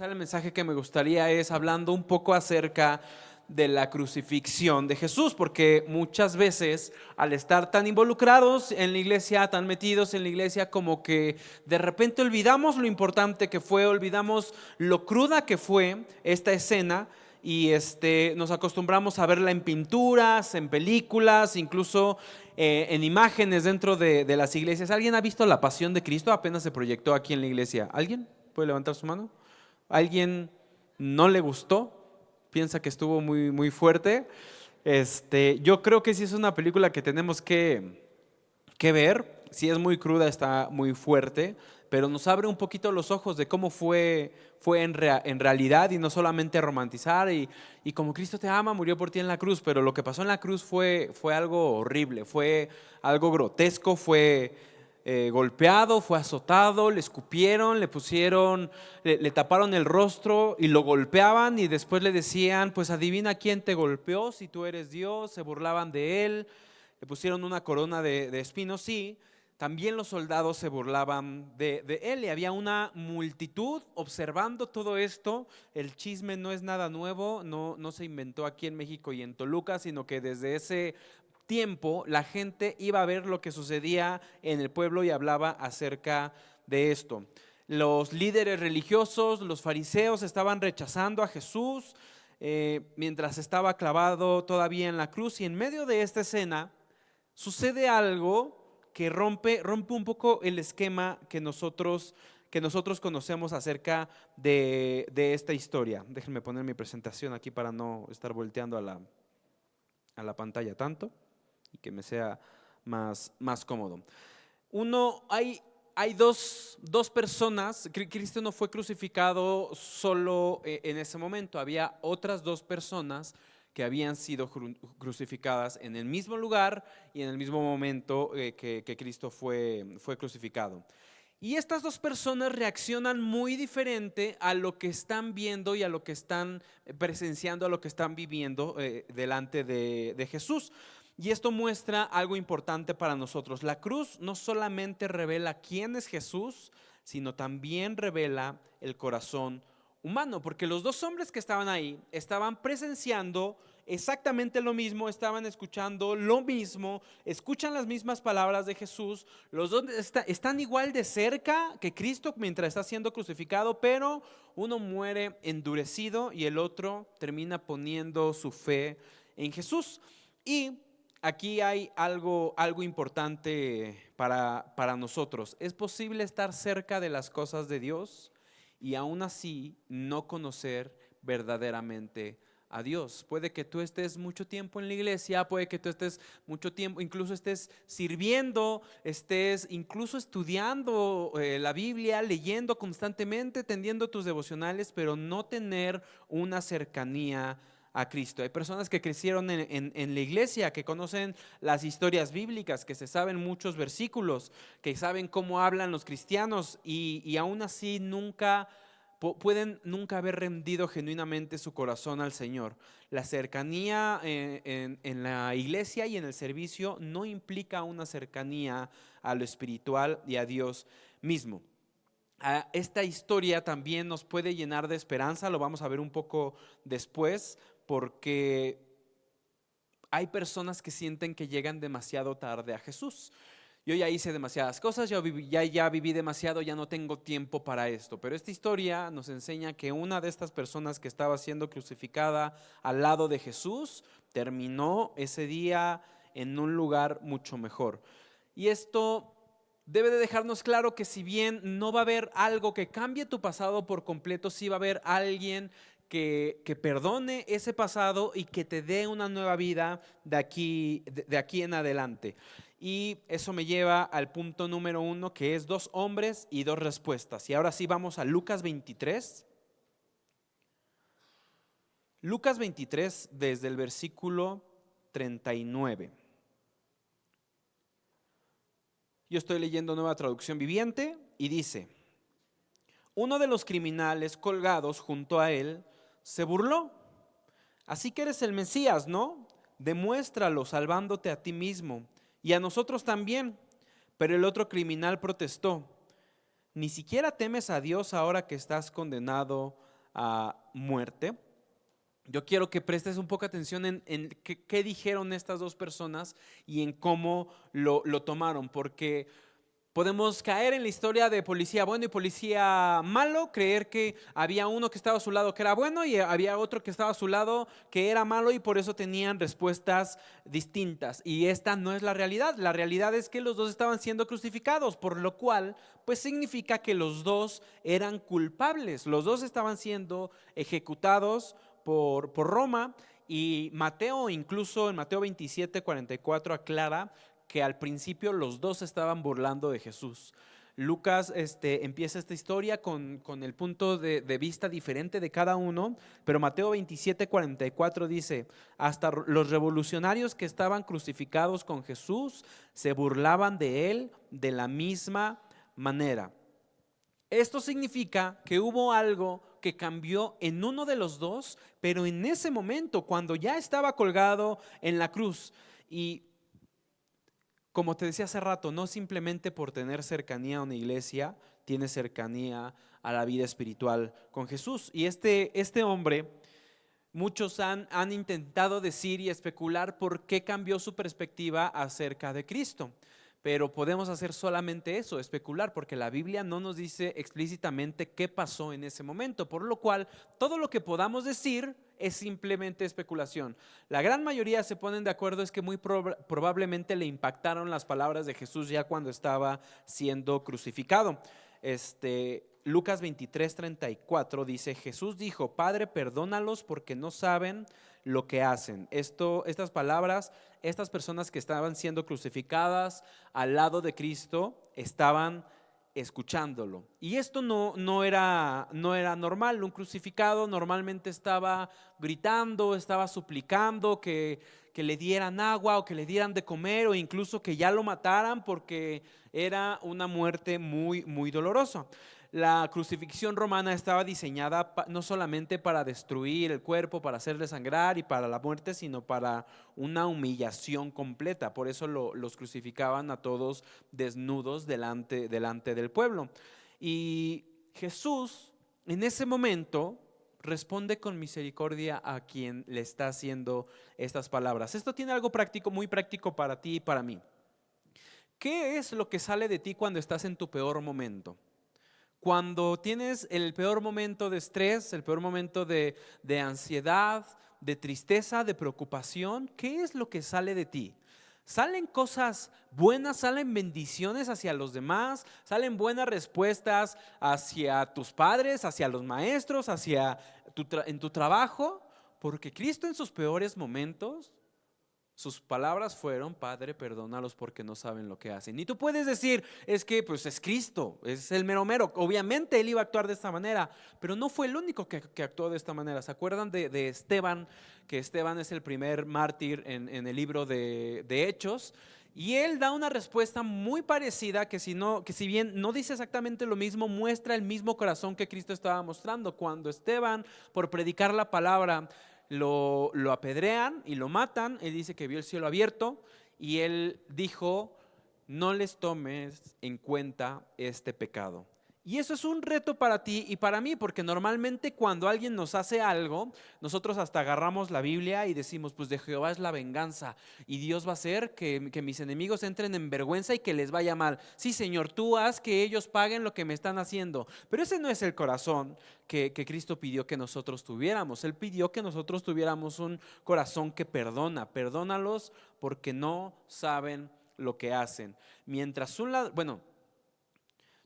El mensaje que me gustaría es hablando un poco acerca de la crucifixión de Jesús, porque muchas veces al estar tan involucrados en la iglesia, tan metidos en la iglesia, como que de repente olvidamos lo importante que fue, olvidamos lo cruda que fue esta escena y nos acostumbramos a verla en pinturas, en películas, incluso en imágenes dentro de las iglesias. ¿Alguien ha visto La Pasión de Cristo? Apenas se proyectó aquí en la iglesia. ¿Alguien puede levantar su mano? ¿Alguien no le gustó? Piensa que estuvo muy fuerte. Yo creo que sí es una película que tenemos que ver. Sí es muy cruda, está muy fuerte, pero nos abre un poquito los ojos de cómo fue en realidad y no solamente romantizar y como Cristo te ama, murió por ti en la cruz, pero lo que pasó en la cruz fue algo horrible, fue algo grotesco, fue golpeado, fue azotado, le escupieron, le pusieron, le taparon el rostro y lo golpeaban y después le decían, pues adivina quién te golpeó, si tú eres Dios, se burlaban de él, le pusieron una corona de espinos, sí, también los soldados se burlaban de él y había una multitud observando todo esto. El chisme no es nada nuevo, no se inventó aquí en México y en Toluca, sino que desde ese tiempo la gente iba a ver lo que sucedía en el pueblo y hablaba acerca de esto. Los líderes religiosos, los fariseos estaban rechazando a Jesús mientras estaba clavado todavía en la cruz, y en medio de esta escena sucede algo que rompe un poco el esquema que nosotros conocemos acerca de esta historia. Déjenme poner mi presentación aquí para no estar volteando a la pantalla tanto y que me sea más cómodo. Hay dos personas. Cristo no fue crucificado solo en ese momento, había otras dos personas que habían sido crucificadas en el mismo lugar y en el mismo momento que Cristo fue crucificado. Y estas dos personas reaccionan muy diferente a lo que están viendo y a lo que están presenciando, a lo que están viviendo delante de Jesús. Y esto muestra algo importante para nosotros. La cruz no solamente revela quién es Jesús, sino también revela el corazón humano, porque los dos hombres que estaban ahí estaban presenciando exactamente lo mismo, estaban escuchando lo mismo, escuchan las mismas palabras de Jesús, los dos están igual de cerca que Cristo mientras está siendo crucificado, pero uno muere endurecido y el otro termina poniendo su fe en Jesús. Y aquí hay algo importante para nosotros. ¿Es posible estar cerca de las cosas de Dios y aún así no conocer verdaderamente a Dios? Puede que tú estés mucho tiempo en la iglesia, puede que tú estés mucho tiempo, incluso estés sirviendo, estés incluso estudiando la Biblia, leyendo constantemente, tendiendo tus devocionales, pero no tener una cercanía a Cristo. Hay personas que crecieron en la iglesia, que conocen las historias bíblicas, que se saben muchos versículos, que saben cómo hablan los cristianos y aún así pueden nunca haber rendido genuinamente su corazón al Señor. La cercanía en la iglesia y en el servicio no implica una cercanía a lo espiritual y a Dios mismo. Esta historia también nos puede llenar de esperanza, lo vamos a ver un poco después, porque hay personas que sienten que llegan demasiado tarde a Jesús. Yo ya hice demasiadas cosas, ya viví demasiado, ya no tengo tiempo para esto. Pero esta historia nos enseña que una de estas personas que estaba siendo crucificada al lado de Jesús terminó ese día en un lugar mucho mejor. Y esto debe de dejarnos claro que si bien no va a haber algo que cambie tu pasado por completo, sí va a haber alguien que perdone ese pasado y que te dé una nueva vida de aquí en adelante. Y eso me lleva al punto número 1, que es 2 hombres y 2 respuestas. Y ahora sí vamos a Lucas 23. Lucas 23 desde el versículo 39. Yo estoy leyendo Nueva Traducción Viviente y dice: uno de los criminales colgados junto a él se burló. Así que eres el Mesías, ¿no? Demuéstralo salvándote a ti mismo y a nosotros también. Pero el otro criminal protestó: ¿Ni siquiera temes a Dios ahora que estás condenado a muerte? Yo quiero que prestes un poco atención en qué dijeron estas dos personas y en cómo lo tomaron, porque podemos caer en la historia de policía bueno y policía malo, creer que había uno que estaba a su lado que era bueno y había otro que estaba a su lado que era malo, y por eso tenían respuestas distintas. Y esta no es la realidad. La realidad es que los dos estaban siendo crucificados, por lo cual pues significa que los dos eran culpables. Los dos estaban siendo ejecutados por Roma. Y Mateo, incluso en Mateo 27:44, aclara que al principio los dos estaban burlando de Jesús. Lucas empieza esta historia con el punto de vista diferente de cada uno, pero Mateo 27:44 dice: hasta los revolucionarios que estaban crucificados con Jesús se burlaban de él de la misma manera. Esto significa que hubo algo que cambió en uno de los dos, pero en ese momento, cuando ya estaba colgado en la cruz. Y como te decía hace rato, no simplemente por tener cercanía a una iglesia, tiene cercanía a la vida espiritual con Jesús. Y este hombre, muchos han intentado decir y especular por qué cambió su perspectiva acerca de Cristo. Pero podemos hacer solamente eso, especular, porque la Biblia no nos dice explícitamente qué pasó en ese momento, por lo cual todo lo que podamos decir es simplemente especulación. La gran mayoría se ponen de acuerdo es que muy probablemente le impactaron las palabras de Jesús ya cuando estaba siendo crucificado. Lucas 23:34 dice: Jesús dijo: Padre, perdónalos porque no saben lo que hacen. Estas palabras, estas personas que estaban siendo crucificadas al lado de Cristo estaban escuchándolo. Y esto no era normal. Un crucificado normalmente estaba gritando, estaba suplicando que le dieran agua o que le dieran de comer, o incluso que ya lo mataran, porque era una muerte muy, muy dolorosa. La crucifixión romana estaba diseñada no solamente para destruir el cuerpo, para hacerle sangrar y para la muerte, sino para una humillación completa. Por eso los crucificaban a todos desnudos delante del pueblo. Y Jesús en ese momento responde con misericordia a quien le está haciendo estas palabras. Esto tiene algo práctico, muy práctico para ti y para mí. ¿Qué es lo que sale de ti cuando estás en tu peor momento? Cuando tienes el peor momento de estrés, el peor momento de ansiedad, de tristeza, de preocupación, ¿qué es lo que sale de ti? ¿Salen cosas buenas? ¿Salen bendiciones hacia los demás? ¿Salen buenas respuestas hacia tus padres, hacia los maestros, en tu trabajo? Porque Cristo en sus peores momentos, sus palabras fueron: Padre, perdónalos porque no saben lo que hacen. Y tú puedes decir: es que pues es Cristo, es el mero mero. Obviamente él iba a actuar de esta manera, pero no fue el único que actuó de esta manera. ¿Se acuerdan de Esteban? Que Esteban es el primer mártir en el libro de Hechos. Y él da una respuesta muy parecida, que si bien no dice exactamente lo mismo, muestra el mismo corazón que Cristo estaba mostrando. Cuando Esteban, por predicar la palabra, lo apedrean y lo matan, él dice que vio el cielo abierto y él dijo: no les tomes en cuenta este pecado. Y eso es un reto para ti y para mí, porque normalmente cuando alguien nos hace algo, nosotros hasta agarramos la Biblia y decimos: pues de Jehová es la venganza, y Dios va a hacer que mis enemigos entren en vergüenza y que les vaya mal. Sí, Señor, tú haz que ellos paguen lo que me están haciendo. Pero ese no es el corazón que Cristo pidió que nosotros tuviéramos. Él pidió que nosotros tuviéramos un corazón que perdona. Perdónalos porque no saben lo que hacen. Mientras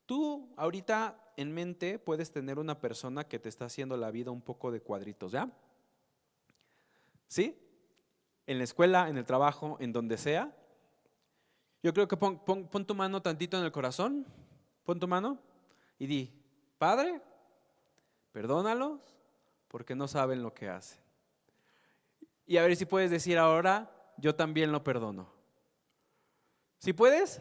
tú ahorita en mente puedes tener una persona que te está haciendo la vida un poco de cuadritos, ¿ya? ¿Sí? En la escuela, en el trabajo, en donde sea. Yo creo que pon tu mano tantito en el corazón, pon tu mano y di: Padre, perdónalos porque no saben lo que hacen. Y a ver si puedes decir ahora: yo también lo perdono. ¿Sí puedes?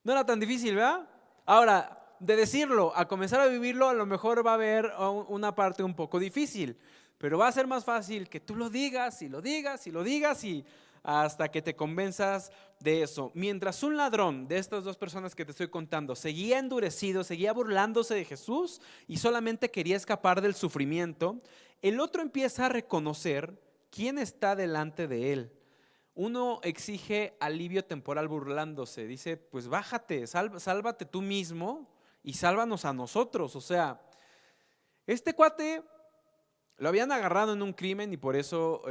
No era tan difícil, ¿verdad? Ahora, de decirlo a comenzar a vivirlo, a lo mejor va a haber una parte un poco difícil, pero va a ser más fácil que tú lo digas y lo digas y lo digas, y hasta que te convenzas de eso. Mientras un ladrón de estas dos personas que te estoy contando seguía endurecido, seguía burlándose de Jesús y solamente quería escapar del sufrimiento, el otro empieza a reconocer quién está delante de él. Uno exige alivio temporal burlándose, dice, pues bájate, sálvate tú mismo y sálvanos a nosotros. O sea, este cuate lo habían agarrado en un crimen y por eso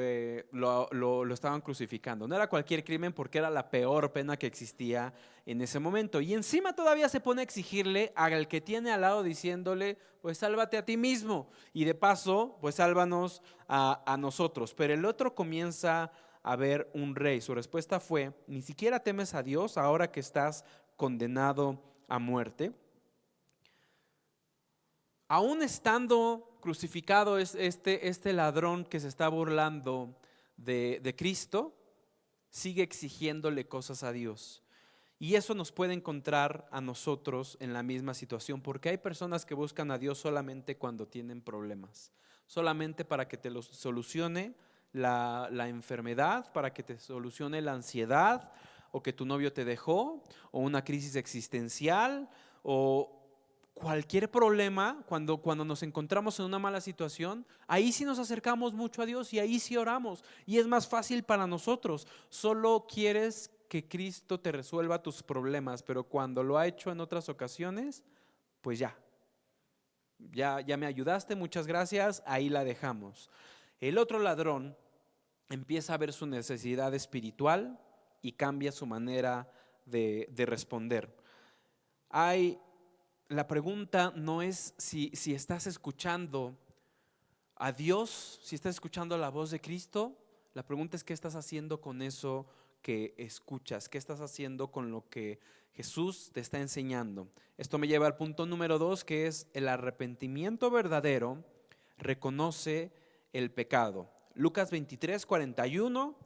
lo estaban crucificando. No era cualquier crimen porque era la peor pena que existía en ese momento. Y encima todavía se pone a exigirle al que tiene al lado diciéndole, pues sálvate a ti mismo. Y de paso, pues sálvanos a nosotros. Pero el otro comienza a ver un rey. Su respuesta fue, ni siquiera temes a Dios ahora que estás condenado a muerte. Aún estando crucificado es este ladrón que se está burlando de Cristo, sigue exigiéndole cosas a Dios. Y eso nos puede encontrar a nosotros en la misma situación, porque hay personas que buscan a Dios solamente cuando tienen problemas, solamente para que te los solucione la enfermedad, para que te solucione la ansiedad, o que tu novio te dejó, o una crisis existencial, o cualquier problema. Cuando nos encontramos en una mala situación, ahí sí nos acercamos mucho a Dios y ahí sí oramos y es más fácil para nosotros. Solo quieres que Cristo te resuelva tus problemas, pero cuando lo ha hecho en otras ocasiones, pues ya me ayudaste, muchas gracias, ahí la dejamos. El otro ladrón empieza a ver su necesidad espiritual y cambia su manera de responder. La pregunta no es si estás escuchando a Dios, si estás escuchando la voz de Cristo. La pregunta es qué estás haciendo con eso que escuchas, qué estás haciendo con lo que Jesús te está enseñando. Esto me lleva al punto número 2, que es el arrepentimiento verdadero reconoce el pecado. Lucas 23, 41,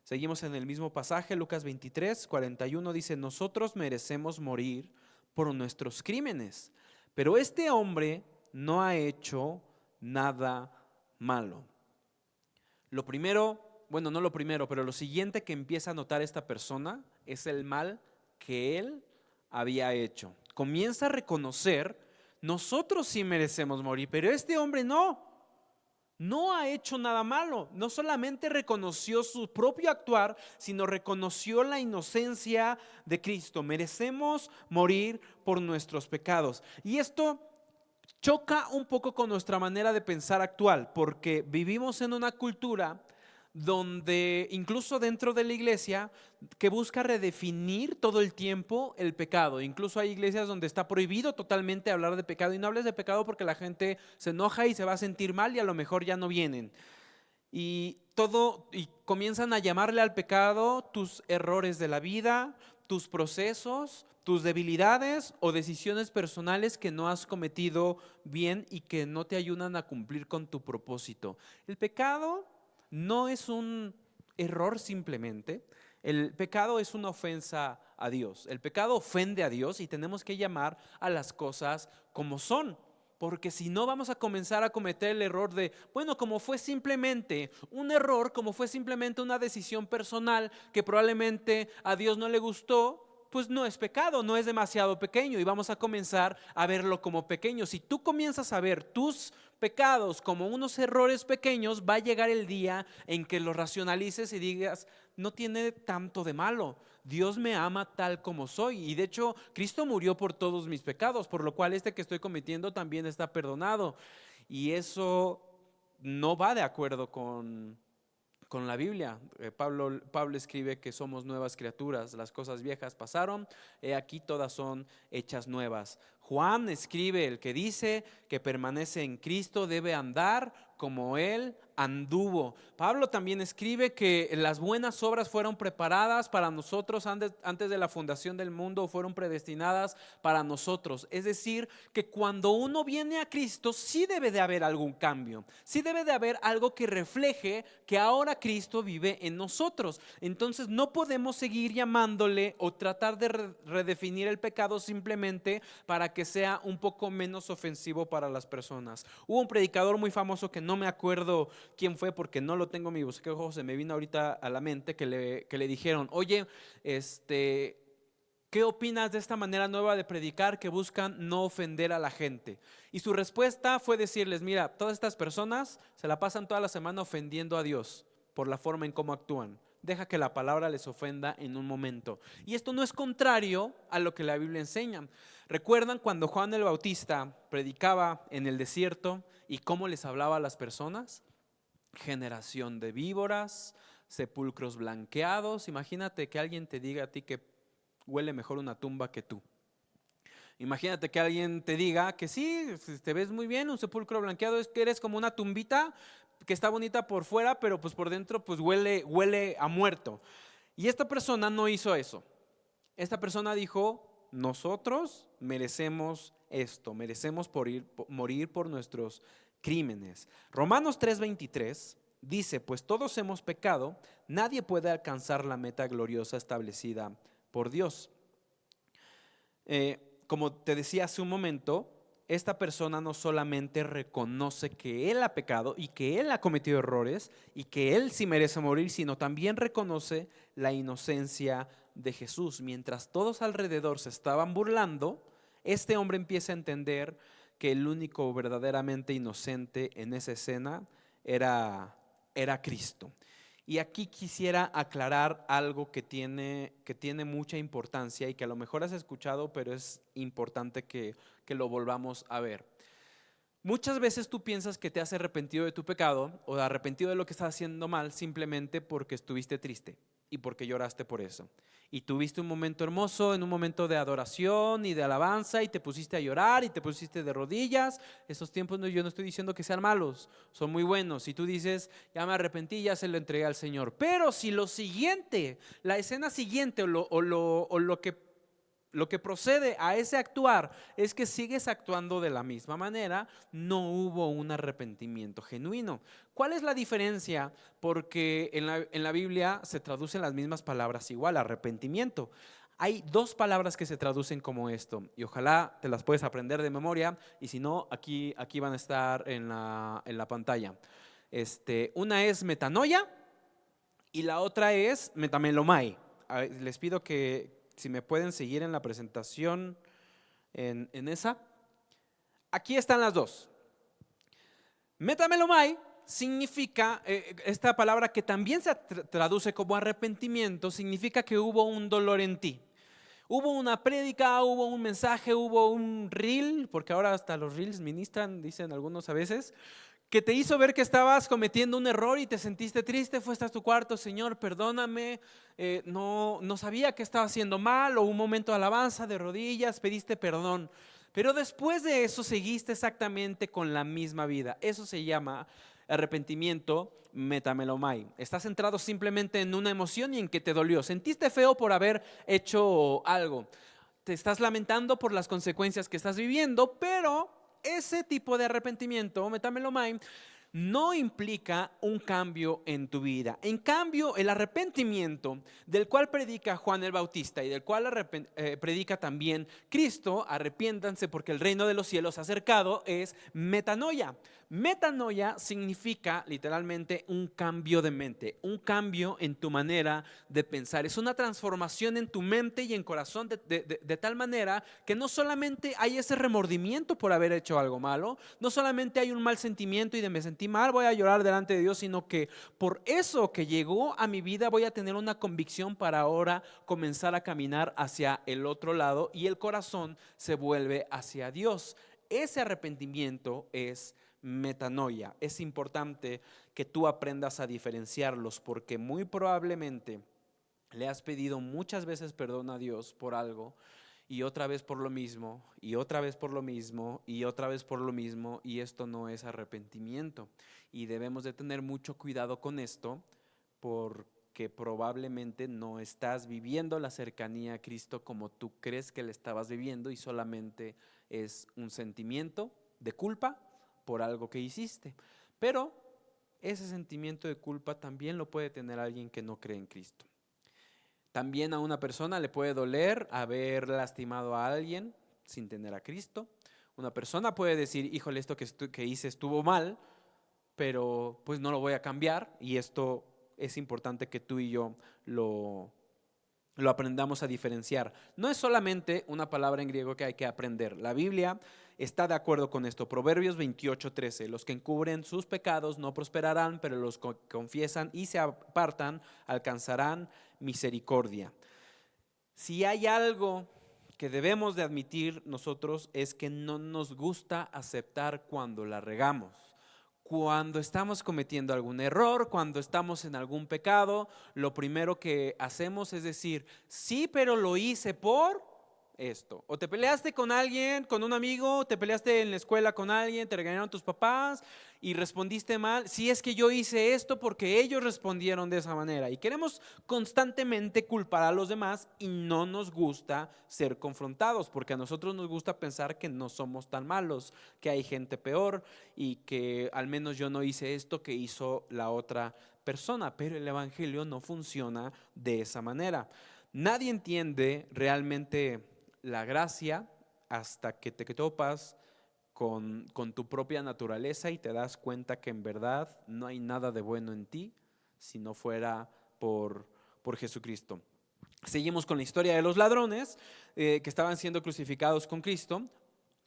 seguimos en el mismo pasaje. Lucas 23, 41 dice, nosotros merecemos morir por nuestros crímenes, pero este hombre no ha hecho nada malo. Lo primero, bueno, no lo primero, pero lo siguiente que empieza a notar esta persona es el mal que él había hecho. Comienza a reconocer, nosotros sí merecemos morir, pero este hombre no ha hecho nada malo. No solamente reconoció su propio actuar, sino reconoció la inocencia de Cristo. Merecemos morir por nuestros pecados. Y esto choca un poco con nuestra manera de pensar actual, porque vivimos en una cultura donde incluso dentro de la iglesia que busca redefinir todo el tiempo el pecado. Incluso hay iglesias donde está prohibido totalmente hablar de pecado, y no hables de pecado porque la gente se enoja y se va a sentir mal y a lo mejor ya no vienen. Y comienzan a llamarle al pecado tus errores de la vida, tus procesos, tus debilidades o decisiones personales que no has cometido bien y que no te ayudan a cumplir con tu propósito. El pecado no es un error simplemente. El pecado es una ofensa a Dios. El pecado ofende a Dios y tenemos que llamar a las cosas como son. Porque si no, vamos a comenzar a cometer el error de, bueno, como fue simplemente un error, como fue simplemente una decisión personal que probablemente a Dios no le gustó, pues no es pecado, no es demasiado pequeño, y vamos a comenzar a verlo como pequeño. Si tú comienzas a ver tus pecados como unos errores pequeños, va a llegar el día en que los racionalices y digas, no tiene tanto de malo. Dios me ama tal como soy, y de hecho Cristo murió por todos mis pecados, por lo cual este que estoy cometiendo también está perdonado. Y eso no va de acuerdo con la Biblia. Pablo escribe que somos nuevas criaturas, las cosas viejas pasaron, aquí todas son hechas nuevas. Juan escribe, el que dice que permanece en Cristo debe andar como Él anduvo. Pablo también escribe que las buenas obras fueron preparadas para nosotros antes de la fundación del mundo, fueron predestinadas para nosotros. Es decir, que cuando uno viene a Cristo, sí debe de haber algún cambio, sí debe de haber algo que refleje que ahora Cristo vive en nosotros. Entonces no podemos seguir llamándole o tratar de redefinir el pecado simplemente para que sea un poco menos ofensivo para las personas. Hubo un predicador muy famoso que no me acuerdo quién fue porque no lo tengo en mi bosquejo, se me vino ahorita a la mente que le dijeron, oye, ¿qué opinas de esta manera nueva de predicar que buscan no ofender a la gente? Y su respuesta fue decirles, mira, todas estas personas se la pasan toda la semana ofendiendo a Dios por la forma en cómo actúan. Deja que la palabra les ofenda en un momento. Y esto no es contrario a lo que la Biblia enseña. ¿Recuerdan cuando Juan el Bautista predicaba en el desierto y cómo les hablaba a las personas? Generación de víboras, sepulcros blanqueados. Imagínate que alguien te diga a ti que huele mejor una tumba que tú. Imagínate que alguien te diga que sí, te ves muy bien, un sepulcro blanqueado, es que eres como una tumbita que está bonita por fuera, pero pues por dentro pues huele a muerto. Y esta persona no hizo eso. Esta persona dijo, nosotros merecemos esto, merecemos morir por nuestros crímenes. Romanos 3:23 dice, pues todos hemos pecado, nadie puede alcanzar la meta gloriosa establecida por Dios. Como te decía hace un momento, esta persona no solamente reconoce que él ha pecado y que él ha cometido errores y que él sí merece morir, sino también reconoce la inocencia de Jesús. Mientras todos alrededor se estaban burlando, este hombre empieza a entender que el único verdaderamente inocente en esa escena era Cristo. Y aquí quisiera aclarar algo que tiene mucha importancia y que a lo mejor has escuchado, pero es importante que lo volvamos a ver. Muchas veces tú piensas que te has arrepentido de tu pecado o arrepentido de lo que estás haciendo mal simplemente porque estuviste triste y porque lloraste por eso. Y tuviste un momento hermoso, en un momento de adoración y de alabanza y te pusiste a llorar y te pusiste de rodillas. Esos tiempos yo no estoy diciendo que sean malos, son muy buenos. Si tú dices, ya me arrepentí, ya se lo entregué al Señor. Pero si lo siguiente, la escena siguiente o lo que procede a ese actuar es que sigues actuando de la misma manera, no hubo un arrepentimiento genuino. ¿Cuál es la diferencia? Porque en la Biblia se traducen las mismas palabras igual, arrepentimiento. Hay dos palabras que se traducen como esto y ojalá te las puedes aprender de memoria y si no, aquí van a estar en la pantalla. Una es metanoia y la otra es metamelomai. Les pido que si me pueden seguir en la presentación, en esa. Aquí están las dos. Metamelomai significa, esta palabra que también se traduce como arrepentimiento, significa que hubo un dolor en ti. Hubo una prédica, hubo un mensaje, hubo un reel, porque ahora hasta los reels ministran, dicen algunos a veces, que te hizo ver que estabas cometiendo un error y te sentiste triste, fuiste a tu cuarto, Señor, perdóname, no sabía que estaba haciendo mal, o un momento de alabanza de rodillas, pediste perdón. Pero después de eso seguiste exactamente con la misma vida. Eso se llama arrepentimiento metamelomai. Estás centrado simplemente en una emoción y en que te dolió. Sentiste feo por haber hecho algo. Te estás lamentando por las consecuencias que estás viviendo, pero ese tipo de arrepentimiento, metamelomai, no implica un cambio en tu vida. En cambio, el arrepentimiento del cual predica Juan el Bautista y del cual predica también Cristo, arrepiéntanse porque el reino de los cielos ha acercado, es metanoia. Metanoia significa literalmente un cambio de mente, un cambio en tu manera de pensar. Es una transformación en tu mente y en corazón de tal manera que no solamente hay ese remordimiento por haber hecho algo malo, no solamente hay un mal sentimiento y de me sentí mal, voy a llorar delante de Dios, sino que por eso que llegó a mi vida voy a tener una convicción para ahora comenzar a caminar hacia el otro lado y el corazón se vuelve hacia Dios. Ese arrepentimiento es metanoia. Es importante que tú aprendas a diferenciarlos porque muy probablemente le has pedido muchas veces perdón a Dios por algo y otra vez por lo mismo y otra vez por lo mismo y otra vez por lo mismo y esto no es arrepentimiento y debemos de tener mucho cuidado con esto porque probablemente no estás viviendo la cercanía a Cristo como tú crees que le estabas viviendo y solamente es un sentimiento de culpa por algo que hiciste. Pero ese sentimiento de culpa también lo puede tener alguien que no cree en Cristo. También a una persona le puede doler haber lastimado a alguien sin tener a Cristo. Una persona puede decir, híjole, esto que hice estuvo mal, pero pues no lo voy a cambiar, y esto es importante que tú y yo lo aprendamos a diferenciar. No es solamente una palabra en griego que hay que aprender. La Biblia está de acuerdo con esto. Proverbios 28:13. Los que encubren sus pecados no prosperarán, pero los que confiesan y se apartan alcanzarán misericordia. Si hay algo que debemos de admitir nosotros, es que no nos gusta aceptar cuando la regamos. Cuando estamos cometiendo algún error, cuando estamos en algún pecado, lo primero que hacemos es decir, sí, pero lo hice por esto. O te peleaste con alguien, con un amigo, te peleaste en la escuela con alguien, te regañaron tus papás y respondiste mal. Sí, es que yo hice esto porque ellos respondieron de esa manera. Y queremos constantemente culpar a los demás y no nos gusta ser confrontados, porque a nosotros nos gusta pensar que no somos tan malos, que hay gente peor y que al menos yo no hice esto que hizo la otra persona. Pero el evangelio no funciona de esa manera. Nadie entiende realmente la gracia hasta que te topas con tu propia naturaleza y te das cuenta que en verdad no hay nada de bueno en ti si no fuera por Jesucristo. Seguimos con la historia de los ladrones que estaban siendo crucificados con Cristo.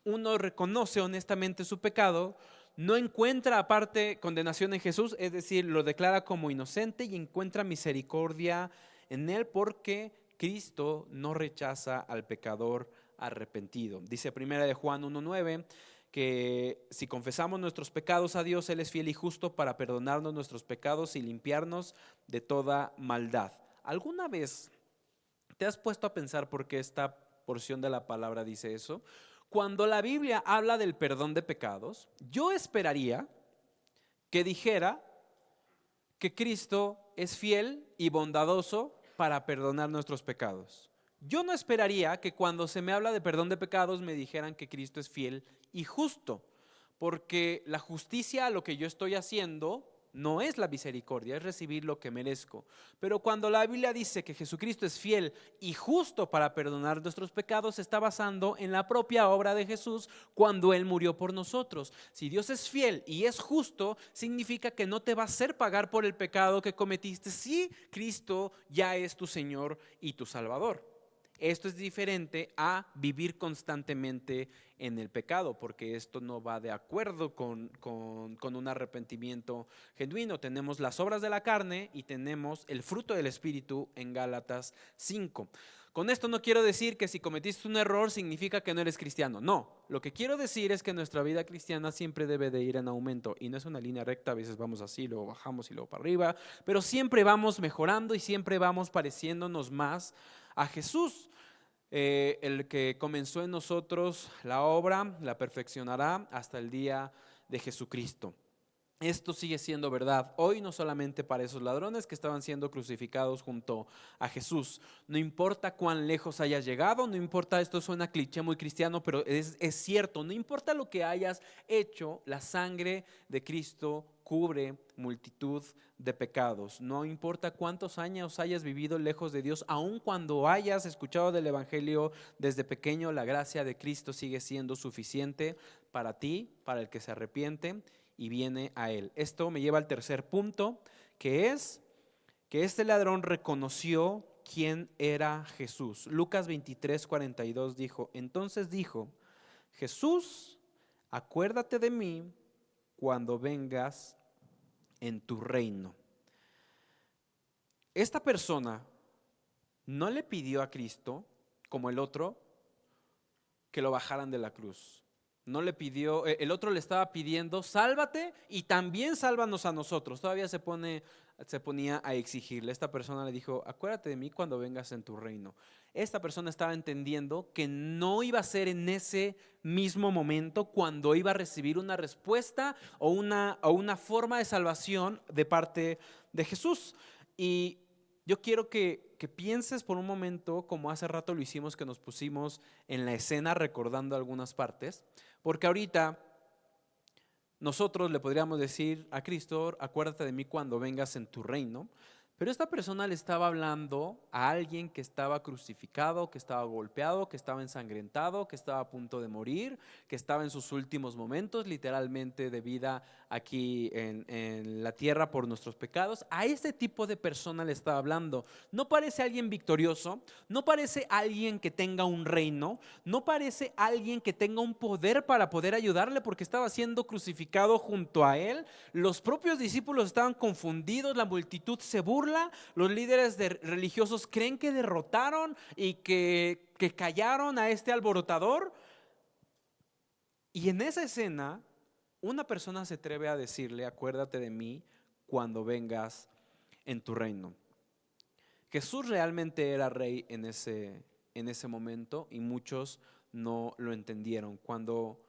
Uno reconoce honestamente su pecado, no encuentra aparte condenación en Jesús, es decir, lo declara como inocente y encuentra misericordia en él porque Cristo no rechaza al pecador arrepentido. Dice primera de Juan 1:9 que si confesamos nuestros pecados a Dios, Él es fiel y justo para perdonarnos nuestros pecados y limpiarnos de toda maldad. ¿Alguna vez te has puesto a pensar por qué esta porción de la palabra dice eso? Cuando la Biblia habla del perdón de pecados, yo esperaría que dijera que Cristo es fiel y bondadoso para perdonar nuestros pecados. Yo no esperaría que cuando se me habla de perdón de pecados me dijeran que Cristo es fiel y justo, porque la justicia a lo que yo estoy haciendo no es la misericordia, es recibir lo que merezco. Pero cuando la Biblia dice que Jesucristo es fiel y justo para perdonar nuestros pecados, se está basando en la propia obra de Jesús cuando Él murió por nosotros. Si Dios es fiel y es justo, significa que no te va a hacer pagar por el pecado que cometiste si Cristo ya es tu Señor y tu Salvador. Esto es diferente a vivir constantemente en el pecado, porque esto no va de acuerdo con un arrepentimiento genuino. Tenemos las obras de la carne y tenemos el fruto del Espíritu en Gálatas 5. Con esto no quiero decir que si cometiste un error significa que no eres cristiano. No, lo que quiero decir es que nuestra vida cristiana siempre debe de ir en aumento y no es una línea recta, a veces vamos así, luego bajamos y luego para arriba, pero siempre vamos mejorando y siempre vamos pareciéndonos más a Jesús. El que comenzó en nosotros la obra la perfeccionará hasta el día de Jesucristo. Esto sigue siendo verdad hoy, no solamente para esos ladrones que estaban siendo crucificados junto a Jesús. No importa cuán lejos hayas llegado, no importa, esto suena cliché muy cristiano, pero es cierto, no importa lo que hayas hecho, la sangre de Cristo cubre multitud de pecados. No importa cuántos años hayas vivido lejos de Dios, aun cuando hayas escuchado del Evangelio desde pequeño, la gracia de Cristo sigue siendo suficiente para ti, para el que se arrepiente y viene a Él. Esto me lleva al tercer punto, que es que este ladrón reconoció quién era Jesús. Lucas 23:42 dijo, entonces dijo, Jesús, acuérdate de mí cuando vengas en tu reino. Esta persona no le pidió a Cristo, como el otro, que lo bajaran de la cruz. No le pidió, el otro le estaba pidiendo, sálvate y también sálvanos a nosotros. Todavía se ponía a exigirle. Esta persona le dijo, acuérdate de mí cuando vengas en tu reino. Esta persona estaba entendiendo que no iba a ser en ese mismo momento cuando iba a recibir una respuesta o una forma de salvación de parte de Jesús. Y yo quiero que pienses por un momento, como hace rato lo hicimos, que nos pusimos en la escena recordando algunas partes, porque ahorita nosotros le podríamos decir a Cristo, acuérdate de mí cuando vengas en tu reino, Pero esta persona le estaba hablando a alguien que estaba crucificado, que estaba golpeado, que estaba ensangrentado, que estaba a punto de morir, que estaba en sus últimos momentos literalmente de vida aquí en la tierra por nuestros pecados. A este tipo de persona le estaba hablando. No parece alguien victorioso, no parece alguien que tenga un reino, no parece alguien que tenga un poder para poder ayudarle porque estaba siendo crucificado junto a él. Los propios discípulos estaban confundidos, la multitud se burla, los líderes religiosos creen que derrotaron y que callaron a este alborotador. Y en esa escena, una persona se atreve a decirle: acuérdate de mí cuando vengas en tu reino. Jesús realmente era rey en ese momento y muchos no lo entendieron. Cuando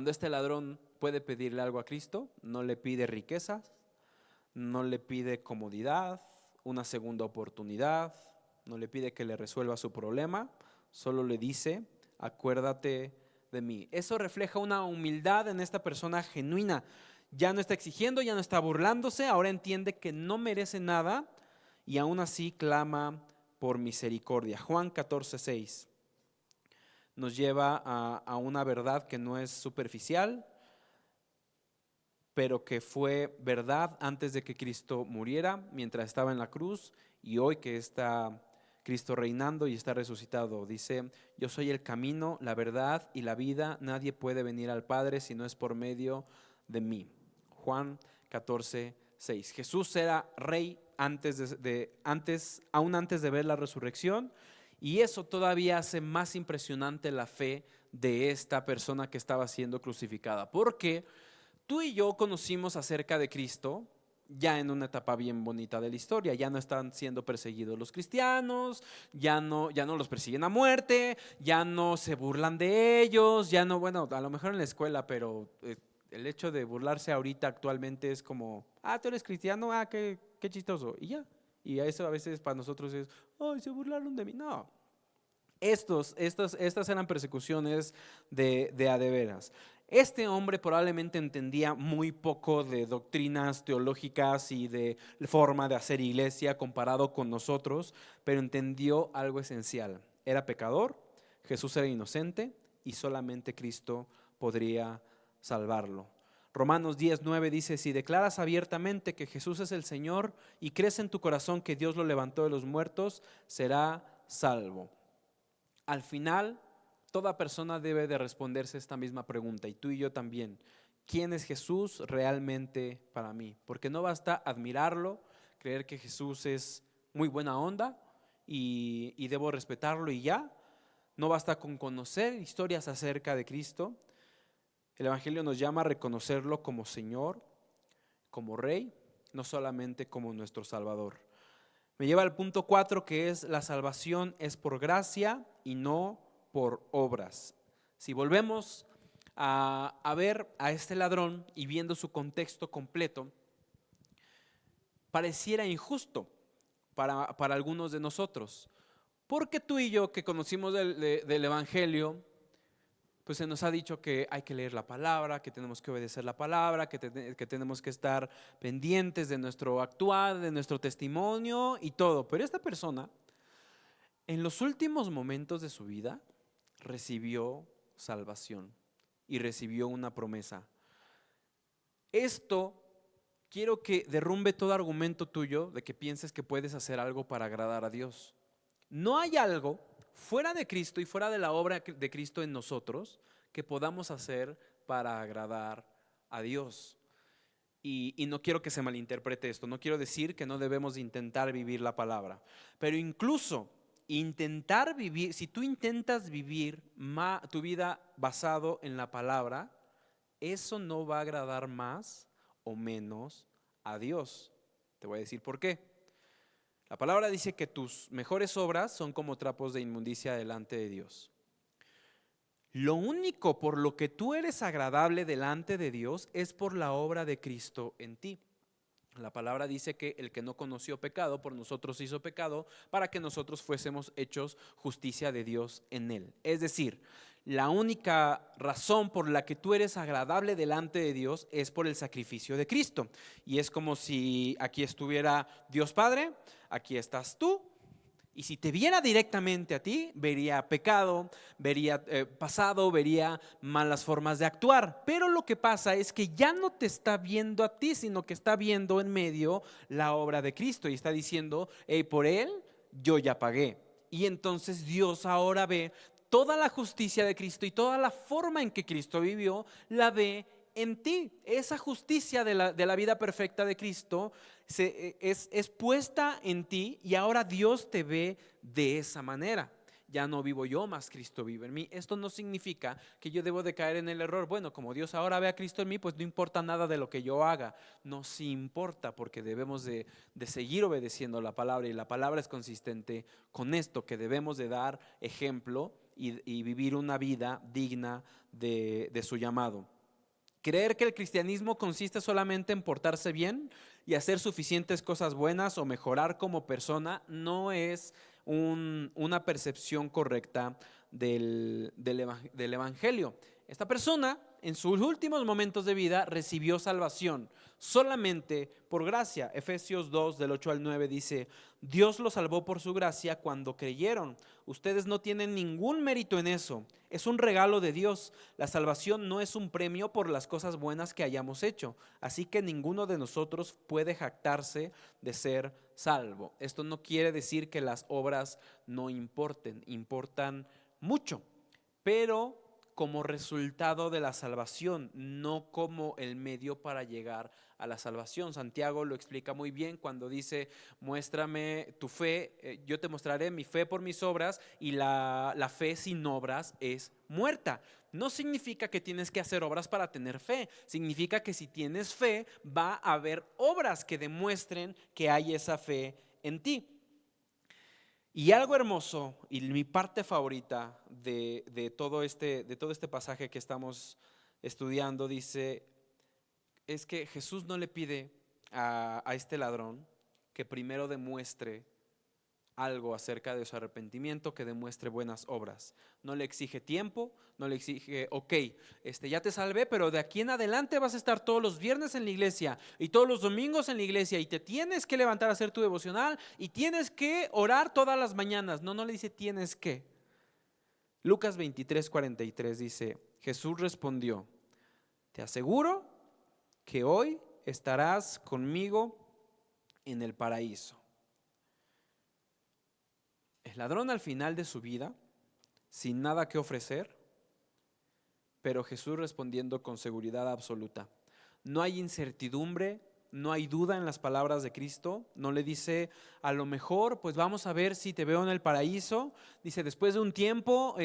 este ladrón puede pedirle algo a Cristo, no le pide riquezas, no le pide comodidad, una segunda oportunidad, no le pide que le resuelva su problema, solo le dice: acuérdate de mí. Eso refleja una humildad en esta persona genuina. Ya no está exigiendo, ya no está burlándose, ahora entiende que no merece nada y aún así clama por misericordia. Juan 14:6 nos lleva a una verdad que no es superficial, pero que fue verdad antes de que Cristo muriera, mientras estaba en la cruz, y hoy que está Cristo reinando y está resucitado. Dice: yo soy el camino, la verdad y la vida, nadie puede venir al Padre si no es por medio de mí. Juan 14:6. Jesús era rey aún antes de ver la resurrección, y eso todavía hace más impresionante la fe de esta persona que estaba siendo crucificada, porque tú y yo conocimos acerca de Cristo ya en una etapa bien bonita de la historia. Ya no están siendo perseguidos los cristianos, ya no los persiguen a muerte, ya no se burlan de ellos, ya no, bueno, a lo mejor en la escuela, pero el hecho de burlarse ahorita actualmente es como: tú eres cristiano, qué chistoso, y ya. Y a eso a veces para nosotros es: ay, se burlaron de mí. No, estas eran persecuciones de a de veras. Este hombre probablemente entendía muy poco de doctrinas teológicas y de forma de hacer iglesia comparado con nosotros, pero entendió algo esencial. Era pecador, Jesús era inocente y solamente Cristo podría salvarlo. Romanos 10:9 dice: si declaras abiertamente que Jesús es el Señor y crees en tu corazón que Dios lo levantó de los muertos, será salvo. Al final, toda persona debe de responderse esta misma pregunta, y tú y yo también: ¿quién es Jesús realmente para mí? Porque no basta admirarlo, creer que Jesús es muy buena onda y debo respetarlo y ya. No basta con conocer historias acerca de Cristo. El Evangelio nos llama a reconocerlo como Señor, como Rey, no solamente como nuestro Salvador. Me lleva al punto 4, que es: la salvación es por gracia y no por obras. Si volvemos a ver a este ladrón y viendo su contexto completo, pareciera injusto para algunos de nosotros, porque tú y yo que conocimos del Evangelio, pues se nos ha dicho que hay que leer la palabra, que tenemos que obedecer la palabra, que tenemos que estar pendientes de nuestro actuar, de nuestro testimonio y todo. Pero esta persona, en los últimos momentos de su vida, recibió salvación y recibió una promesa. Esto quiero que derrumbe todo argumento tuyo de que pienses que puedes hacer algo para agradar a Dios. No hay algo fuera de Cristo y fuera de la obra de Cristo en nosotros que podamos hacer para agradar a Dios. Y no quiero que se malinterprete esto, no quiero decir que no debemos de intentar vivir la palabra, pero incluso intentar vivir, si tú intentas vivir tu vida basado en la palabra, eso no va a agradar más o menos a Dios. Te voy a decir por qué. La palabra dice que tus mejores obras son como trapos de inmundicia delante de Dios. Lo único por lo que tú eres agradable delante de Dios es por la obra de Cristo en ti. La palabra dice que el que no conoció pecado, por nosotros hizo pecado, para que nosotros fuésemos hechos justicia de Dios en él. Es decir, La única razón por la que tú eres agradable delante de Dios es por el sacrificio de Cristo. Y es como si aquí estuviera Dios Padre, aquí estás tú. Y si te viera directamente a ti, vería pecado, vería pasado, vería malas formas de actuar. Pero lo que pasa es que ya no te está viendo a ti, sino que está viendo en medio la obra de Cristo y está diciendo, hey, por Él yo ya pagué. Y entonces Dios ahora ve toda la justicia de Cristo y toda la forma en que Cristo vivió, la ve en ti. Esa justicia de la vida perfecta de Cristo es puesta en ti y ahora Dios te ve de esa manera. Ya no vivo yo, más Cristo vive en mí. Esto no significa que yo debo de caer en el error. Bueno, como Dios ahora ve a Cristo en mí, pues no importa nada de lo que yo haga. No, sí importa, porque debemos de seguir obedeciendo la palabra, y la palabra es consistente con esto, que debemos de dar ejemplo y vivir una vida digna de su llamado. Creer que el cristianismo consiste solamente en portarse bien y hacer suficientes cosas buenas o mejorar como persona no es una percepción correcta del Evangelio. Esta persona en sus últimos momentos de vida recibió salvación solamente por gracia. Efesios 2 del 8 al 9 dice: Dios los salvó por su gracia cuando creyeron. Ustedes no tienen ningún mérito en eso. Es un regalo de Dios. La salvación no es un premio por las cosas buenas que hayamos hecho. Así que ninguno de nosotros puede jactarse de ser salvo. Esto no quiere decir que las obras no importen, importan mucho, pero como resultado de la salvación, no como el medio para llegar a la salvación. Santiago lo explica muy bien cuando dice: muéstrame tu fe, yo te mostraré mi fe por mis obras, y la fe sin obras es muerta. No significa que tienes que hacer obras para tener fe, significa que si tienes fe va a haber obras que demuestren que hay esa fe en ti. Y algo hermoso, y mi parte favorita de todo este pasaje que estamos estudiando, dice, es que Jesús no le pide a este ladrón que primero demuestre algo acerca de su arrepentimiento, que demuestre buenas obras. No le exige tiempo, no le exige, ok, ya te salvé, pero de aquí en adelante vas a estar todos los viernes en la iglesia y todos los domingos en la iglesia, y te tienes que levantar a hacer tu devocional y tienes que orar todas las mañanas. No, no le dice tienes que. Lucas 23:43 dice: Jesús respondió: te aseguro que hoy estarás conmigo en el paraíso. El ladrón al final de su vida, sin nada que ofrecer, pero Jesús respondiendo con seguridad absoluta. No hay incertidumbre, no hay duda en las palabras de Cristo. No le dice, a lo mejor, pues vamos a ver si te veo en el paraíso. Dice, después de un tiempo,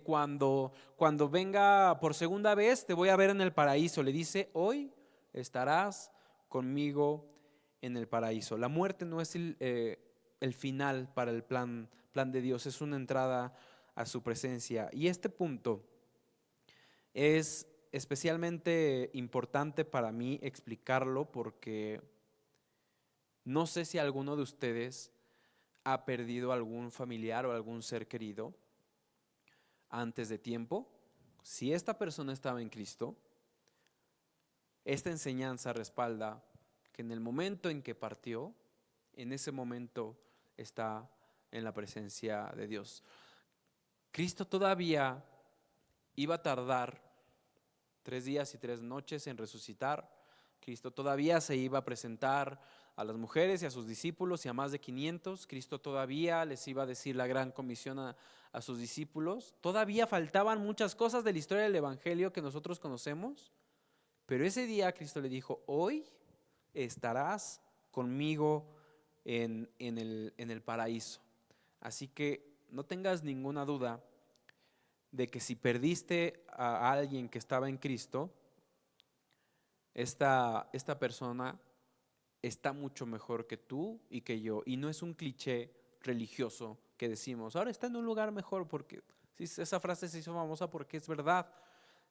cuando venga por segunda vez, te voy a ver en el paraíso. Le dice, hoy estarás conmigo en el paraíso. La muerte no es el final para el plan de Dios, es una entrada a su presencia. Y este punto es especialmente importante para mí explicarlo, porque no sé si alguno de ustedes ha perdido algún familiar o algún ser querido antes de tiempo. Si esta persona estaba en Cristo, esta enseñanza respalda que en el momento en que partió, en ese momento está en la presencia de Dios. Cristo todavía iba a tardar 3 días y 3 noches en resucitar. Cristo todavía se iba a presentar a las mujeres y a sus discípulos y a más de 500. Cristo todavía les iba a decir la gran comisión a sus discípulos. Todavía faltaban muchas cosas de la historia del Evangelio que nosotros conocemos, pero ese día Cristo le dijo: hoy estarás conmigo en el paraíso. Así que no tengas ninguna duda de que si perdiste a alguien que estaba en Cristo, esta persona está mucho mejor que tú y que yo. Y no es un cliché religioso que decimos, ahora está en un lugar mejor, porque esa frase se hizo famosa porque es verdad.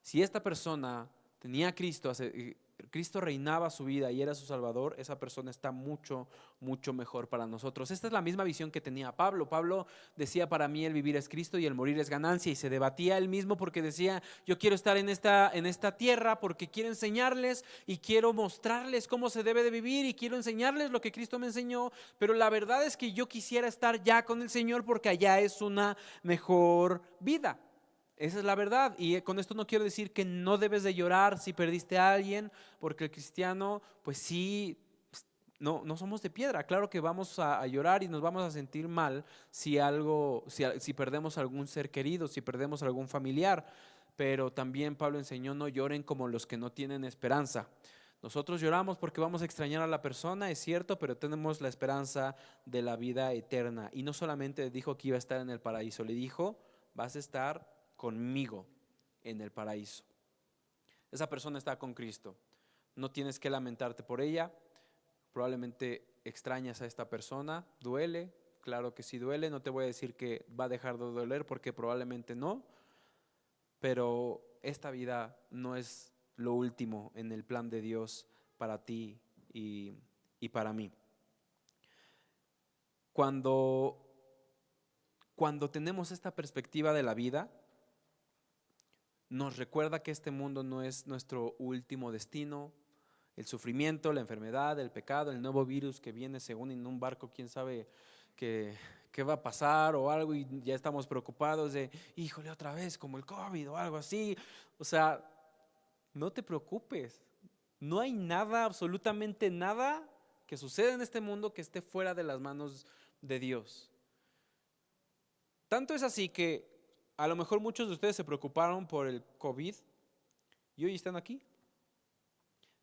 Si esta persona tenía a Cristo Cristo reinaba su vida y era su Salvador, esa persona está mucho, mucho mejor para nosotros. Esta es la misma visión que tenía Pablo. Pablo decía: para mí el vivir es Cristo y el morir es ganancia, y se debatía él mismo porque decía: yo quiero estar en esta tierra porque quiero enseñarles y quiero mostrarles cómo se debe de vivir y quiero enseñarles lo que Cristo me enseñó, pero la verdad es que yo quisiera estar ya con el Señor porque allá es una mejor vida. Esa es la verdad, y con esto no quiero decir que no debes de llorar si perdiste a alguien, porque el cristiano, pues sí, no somos de piedra. Claro que vamos a llorar y nos vamos a sentir mal si perdemos algún ser querido, si perdemos algún familiar, pero también Pablo enseñó: no lloren como los que no tienen esperanza. Nosotros lloramos porque vamos a extrañar a la persona, es cierto, pero tenemos la esperanza de la vida eterna. Y no solamente dijo que iba a estar en el paraíso, le dijo: vas a estar conmigo en el paraíso. Esa persona está con Cristo. No tienes que lamentarte por ella. Probablemente extrañas a esta persona. ¿Duele? Claro que sí duele. No te voy a decir que va a dejar de doler, porque probablemente no. Pero esta vida no es lo último en el plan de Dios para ti y para mí. Cuando tenemos esta perspectiva de la vida, nos recuerda que este mundo no es nuestro último destino. El sufrimiento, la enfermedad, el pecado, el nuevo virus que viene según en un barco, quién sabe qué va a pasar o algo, y ya estamos preocupados de: híjole, otra vez como el COVID o algo así. O sea, no te preocupes. No hay nada, absolutamente nada que suceda en este mundo que esté fuera de las manos de Dios. Tanto es así que a lo mejor muchos de ustedes se preocuparon por el COVID y hoy están aquí.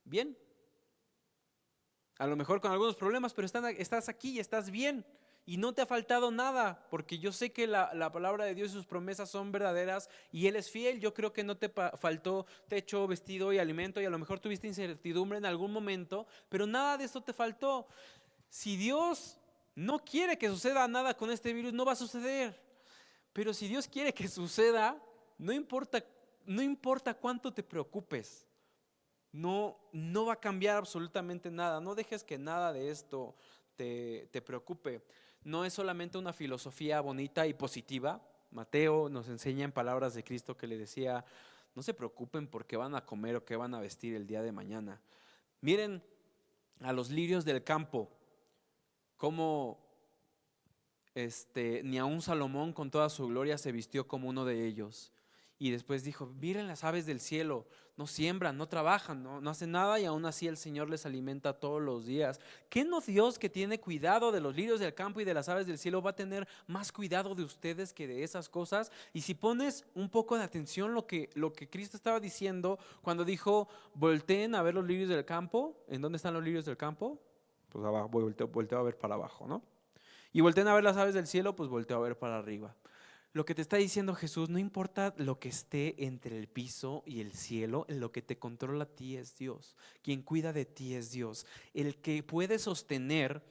Bien. A lo mejor con algunos problemas, pero estás aquí y estás bien. Y no te ha faltado nada, porque yo sé que la palabra de Dios y sus promesas son verdaderas y Él es fiel. Yo creo que no te faltó techo, vestido y alimento, y a lo mejor tuviste incertidumbre en algún momento, pero nada de esto te faltó. Si Dios no quiere que suceda nada con este virus, no va a suceder. Pero si Dios quiere que suceda, no importa cuánto te preocupes. No va a cambiar absolutamente nada. No dejes que nada de esto te preocupe. No es solamente una filosofía bonita y positiva. Mateo nos enseña en palabras de Cristo que le decía: no se preocupen por qué van a comer o qué van a vestir el día de mañana. Miren a los lirios del campo, cómo ni aun Salomón con toda su gloria se vistió como uno de ellos. Y después dijo: miren las aves del cielo, no siembran, no trabajan, no hacen nada, y aún así el Señor les alimenta todos los días. ¿Qué no Dios, que tiene cuidado de los lirios del campo y de las aves del cielo, va a tener más cuidado de ustedes que de esas cosas? Y si pones un poco de atención lo que Cristo estaba diciendo cuando dijo: volteen a ver los lirios del campo. ¿En dónde están los lirios del campo? Pues abajo, volteo a ver para abajo, ¿no? Y volteen a ver las aves del cielo, pues volteo a ver para arriba. Lo que te está diciendo Jesús: no importa lo que esté entre el piso y el cielo, lo que te controla a ti es Dios. Quien cuida de ti es Dios. El que puede sostener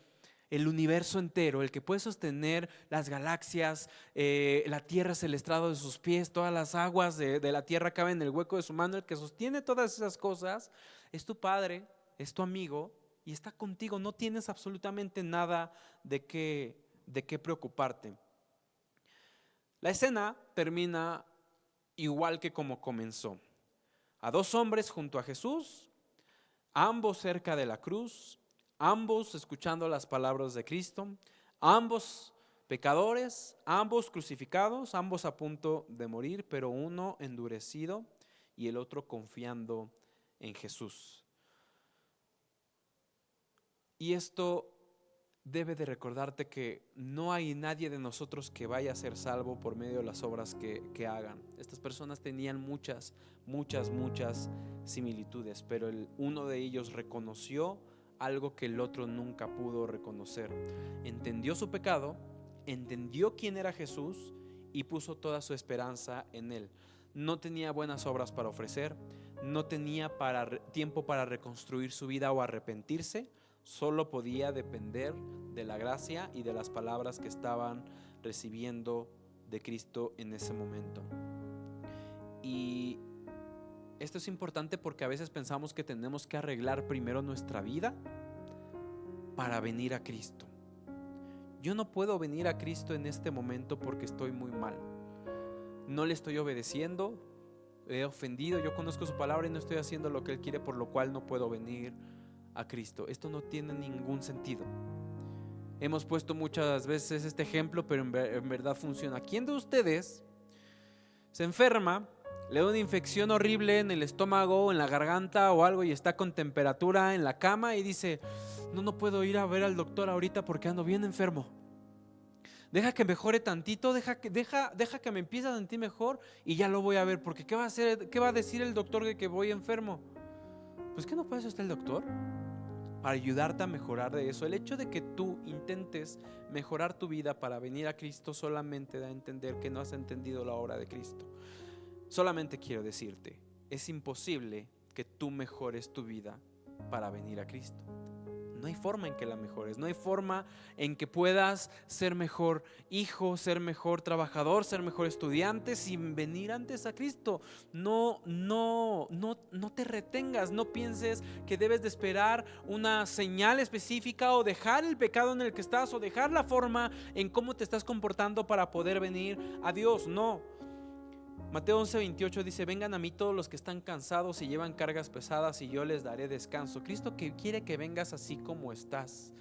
el universo entero, el que puede sostener las galaxias, la tierra es el estrado de sus pies, todas las aguas de la tierra caben en el hueco de su mano. El que sostiene todas esas cosas es tu Padre, es tu amigo y está contigo. No tienes absolutamente nada de qué preocuparte. La escena termina igual que como comenzó: a dos hombres junto a Jesús, ambos cerca de la cruz, ambos escuchando las palabras de Cristo, ambos pecadores, ambos crucificados, ambos a punto de morir, pero uno endurecido y el otro confiando en Jesús. Y esto debe de recordarte que no hay nadie de nosotros que vaya a ser salvo por medio de las obras que hagan. Estas personas tenían muchas similitudes, pero uno de ellos reconoció algo que el otro nunca pudo reconocer. Entendió su pecado, entendió quién era Jesús y puso toda su esperanza en Él. No tenía buenas obras para ofrecer, no tenía tiempo para reconstruir su vida o arrepentirse. Solo podía depender de la gracia y de las palabras que estaban recibiendo de Cristo en ese momento. Y Esto es importante porque a veces pensamos que tenemos que arreglar primero nuestra vida para venir a Cristo. Yo no puedo venir a Cristo en este momento porque estoy muy mal. No le estoy obedeciendo, he ofendido, yo conozco su palabra y no estoy haciendo lo que Él quiere, por lo cual no puedo venir a Cristo. Esto no tiene ningún sentido. Hemos puesto muchas veces este ejemplo, pero en verdad funciona. ¿Quién de ustedes se enferma, le da una infección horrible en el estómago, en la garganta o algo, y está con temperatura en la cama y dice: no puedo ir a ver al doctor ahorita porque ando bien enfermo? Deja que mejore tantito, deja que me empiece a sentir mejor y ya lo voy a ver, porque ¿qué va a decir el doctor de que voy enfermo? Pues que no para eso está el doctor, para ayudarte a mejorar de eso. El hecho de que tú intentes mejorar tu vida para venir a Cristo solamente da a entender que no has entendido la obra de Cristo. Solamente quiero decirte, es imposible que tú mejores tu vida para venir a Cristo. No hay forma en que la mejores, no hay forma en que puedas ser mejor hijo, ser mejor trabajador, ser mejor estudiante sin venir antes a Cristo. No te retengas, no pienses que debes de esperar una señal específica o dejar el pecado en el que estás o dejar la forma en cómo te estás comportando para poder venir a Dios. No. Mateo 11:28 dice: vengan a mí todos los que están cansados y llevan cargas pesadas y yo les daré descanso. Cristo que quiere que vengas así como estás.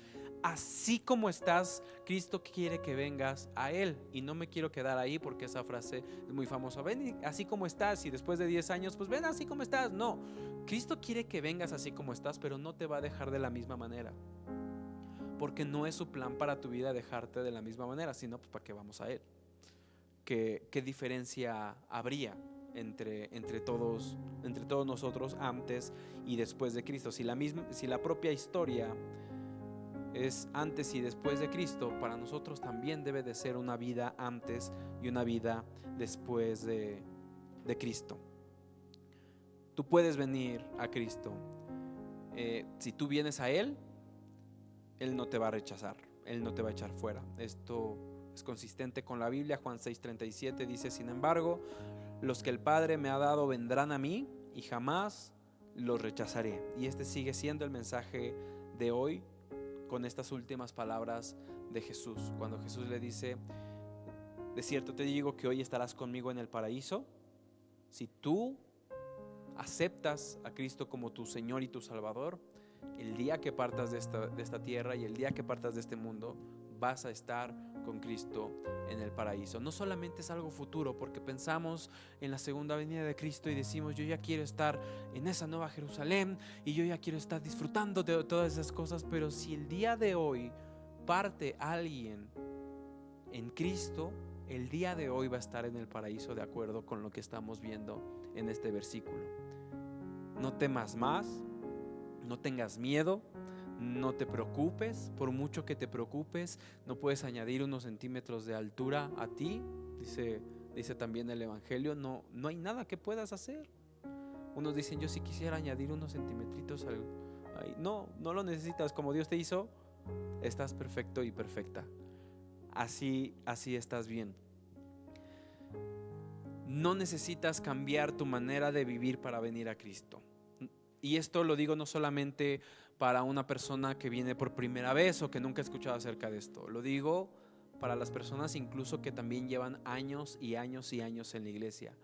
Así como estás, Cristo quiere que vengas a Él. Y no me quiero quedar ahí porque esa frase es muy famosa. Ven así como estás, y después de 10 años, pues ven así como estás. No, Cristo quiere que vengas así como estás, pero no te va a dejar de la misma manera, porque no es su plan para tu vida dejarte de la misma manera. Sino pues ¿para qué vamos a Él? ¿Qué diferencia habría entre todos nosotros antes y después de Cristo? Si la propia historia es antes y después de Cristo, para nosotros también debe de ser una vida antes y una vida después de Cristo. Tú puedes venir a Cristo. Si tú vienes a Él, Él no te va a rechazar, Él no te va a echar fuera. Esto es consistente con la Biblia. Juan 6:37 dice: sin embargo, los que el Padre me ha dado vendrán a mí y jamás los rechazaré. Y este sigue siendo el mensaje de hoy con estas últimas palabras de Jesús, cuando Jesús le dice: de cierto te digo que hoy estarás conmigo en el paraíso. Si tú aceptas a Cristo como tu Señor y tu Salvador, el día que partas de esta tierra y el día que partas de este mundo, vas a estar con Cristo en el paraíso. No solamente es algo futuro, porque pensamos en la segunda venida de Cristo y decimos: yo ya quiero estar en esa nueva Jerusalén y yo ya quiero estar disfrutando de todas esas cosas. Pero si el día de hoy parte alguien en Cristo, el día de hoy va a estar en el paraíso, de acuerdo con lo que estamos viendo en este versículo. No temas más, no tengas miedo, no te preocupes. Por mucho que te preocupes, no puedes añadir unos centímetros de altura a ti. Dice también el Evangelio, no hay nada que puedas hacer. Unos dicen: yo sí quisiera añadir unos centimetritos no lo necesitas. Como Dios te hizo, estás perfecto y perfecta. Así estás bien. No necesitas cambiar tu manera de vivir para venir a Cristo. Y esto lo digo no solamente para una persona que viene por primera vez o que nunca ha escuchado acerca de esto. Lo digo para las personas incluso que también llevan años y años y años en la iglesia.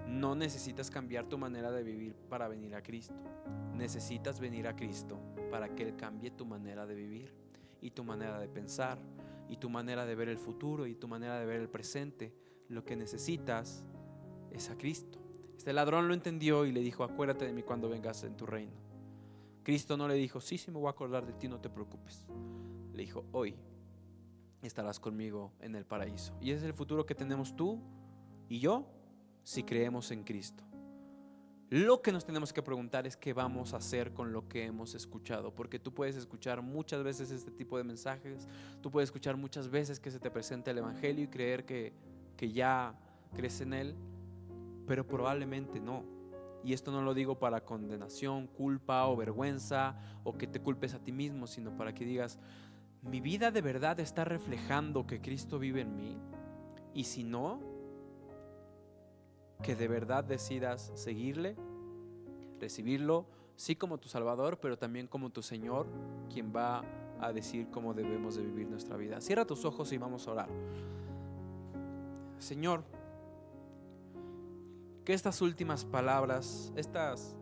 No necesitas cambiar tu manera de vivir para venir a Cristo. Necesitas venir a Cristo para que Él cambie tu manera de vivir y tu manera de pensar y tu manera de ver el futuro y tu manera de ver el presente. Lo que necesitas es a Cristo. Este ladrón lo entendió y le dijo: acuérdate de mí cuando vengas en tu reino. Cristo no le dijo: sí me voy a acordar de ti, no te preocupes. Le dijo: hoy estarás conmigo en el paraíso. Y ese es el futuro que tenemos tú y yo, si creemos en Cristo. Lo que nos tenemos que preguntar es: ¿qué vamos a hacer con lo que hemos escuchado? Porque tú puedes escuchar muchas veces este tipo de mensajes, tú puedes escuchar muchas veces que se te presenta el Evangelio y creer que ya crees en él, pero probablemente no. Y esto no lo digo para condenación, culpa o vergüenza, o que te culpes a ti mismo, sino para que digas: mi vida de verdad está reflejando que Cristo vive en mí. Y si no, que de verdad decidas seguirle, recibirlo, sí como tu Salvador, pero también como tu Señor, quien va a decir cómo debemos de vivir nuestra vida. Cierra tus ojos y vamos a orar. Señor, que estas últimas palabras, estas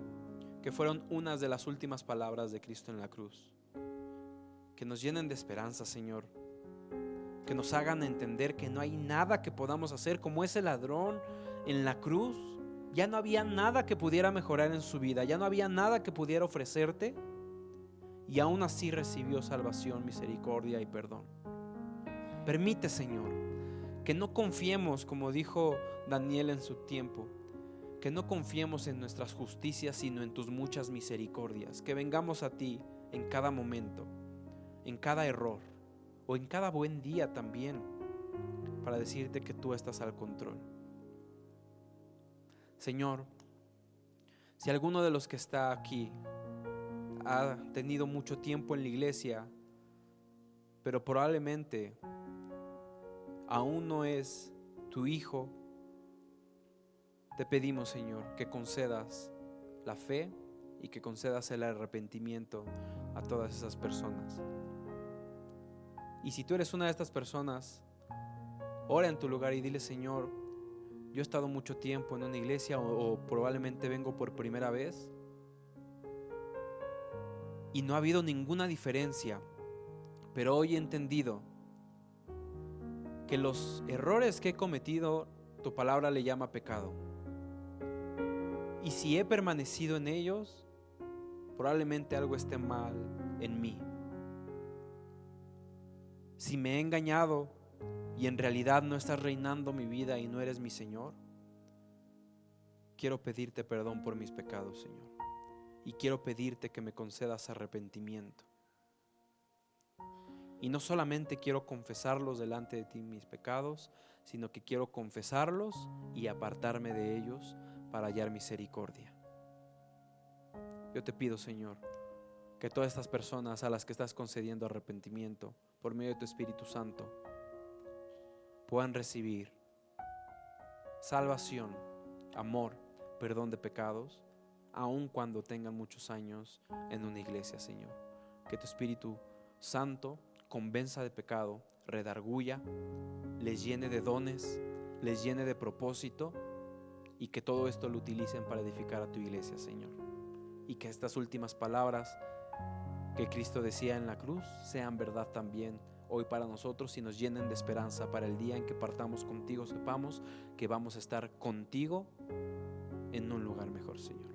que fueron unas de las últimas palabras de Cristo en la cruz, que nos llenen de esperanza, Señor, que nos hagan entender que no hay nada que podamos hacer, como ese ladrón en la cruz. Ya no había nada que pudiera mejorar en su vida, ya no había nada que pudiera ofrecerte, y aún así recibió salvación, misericordia y perdón. Permite, Señor, que no confiemos, como dijo Daniel en su tiempo, que no confiemos en nuestras justicias, sino en tus muchas misericordias, que vengamos a ti en cada momento, en cada error o en cada buen día también, para decirte que tú estás al control. Señor, si alguno de los que está aquí ha tenido mucho tiempo en la iglesia, pero probablemente aún no es tu hijo, te pedimos, Señor, que concedas la fe y que concedas el arrepentimiento a todas esas personas. Y si tú eres una de estas personas, ora en tu lugar y dile: Señor, yo he estado mucho tiempo en una iglesia o probablemente vengo por primera vez y no ha habido ninguna diferencia, pero hoy he entendido que los errores que he cometido, tu palabra le llama pecado. Y si he permanecido en ellos, probablemente algo esté mal en mí. Si me he engañado y en realidad no estás reinando mi vida y no eres mi Señor, quiero pedirte perdón por mis pecados, Señor. Y quiero pedirte que me concedas arrepentimiento. Y no solamente quiero confesarlos delante de ti, mis pecados, sino que quiero confesarlos y apartarme de ellos para hallar misericordia. Yo te pido, Señor, que todas estas personas a las que estás concediendo arrepentimiento por medio de tu Espíritu Santo puedan recibir salvación, amor, perdón de pecados, aun cuando tengan muchos años en una iglesia, Señor. Que tu Espíritu Santo convenza de pecado, redarguya, les llene de dones, les llene de propósito, y que todo esto lo utilicen para edificar a tu iglesia, Señor. Y que estas últimas palabras que Cristo decía en la cruz sean verdad también hoy para nosotros y nos llenen de esperanza para el día en que partamos contigo. Sepamos que vamos a estar contigo en un lugar mejor, Señor.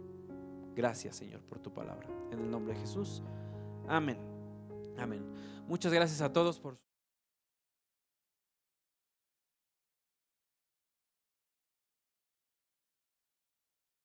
Gracias, Señor, por tu palabra. En el nombre de Jesús. Amén. Amén. Muchas gracias a todos por